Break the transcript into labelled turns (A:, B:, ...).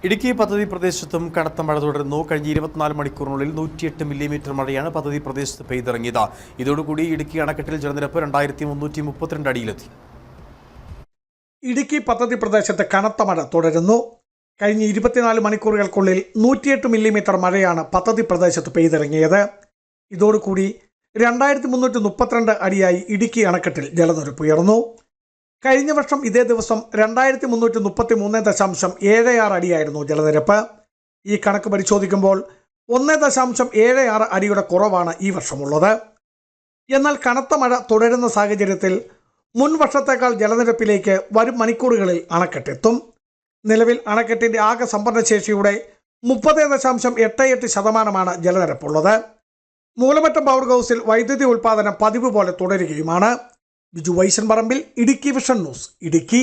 A: ഇടുക്കി പദ്ധതി പ്രദേശത്തും കനത്ത മഴ തുടരുന്നു. കഴിഞ്ഞ 24 മണിക്കൂറിനുള്ളിൽ 108 മില്ലിമീറ്റർ മഴയാണ് പദ്ധതി പ്രദേശത്ത് പെയ്തിറങ്ങിയത്. ഇതോടുകൂടി ഇടുക്കി അണക്കെട്ടിൽ ജലനിരപ്പ് 2332 അടിയിലെത്തി.
B: ഇടുക്കി പദ്ധതി പ്രദേശത്ത് കനത്ത മഴ തുടരുന്നു. കഴിഞ്ഞ 24 മണിക്കൂറുകൾക്കുള്ളിൽ 108 മില്ലിമീറ്റർ മഴയാണ് പദ്ധതി പ്രദേശത്ത് പെയ്തിറങ്ങിയത്. ഇതോടുകൂടി 2332 അടിയായി ഇടുക്കി അണക്കെട്ടിൽ ജലനിരപ്പ് ഉയർന്നു. കഴിഞ്ഞ വർഷം ഇതേ ദിവസം 2333.76 അടിയായിരുന്നു ജലനിരപ്പ്. ഈ കണക്ക് പരിശോധിക്കുമ്പോൾ 1.76 അടിയുടെ കുറവാണ് ഈ വർഷമുള്ളത്. എന്നാൽ കനത്ത മഴ തുടരുന്ന സാഹചര്യത്തിൽ മുൻ വർഷത്തേക്കാൾ ജലനിരപ്പിലേക്ക് വരും മണിക്കൂറുകളിൽ അണക്കെട്ടെത്തും. നിലവിൽ അണക്കെട്ടിന്റെ ആകെ സംഭരണശേഷിയുടെ 30.88% ജലനിരപ്പുള്ളത്. മൂലമറ്റം പവർ ഹൗസിൽ വൈദ്യുതി ഉൽപ്പാദനം പതിവ് പോലെ തുടരുകയുമാണ്. ബിജു വൈശൻ പറമ്പിൽ, ഇടുക്കി വിഷൻ ന്യൂസ്, ഇടുക്കി.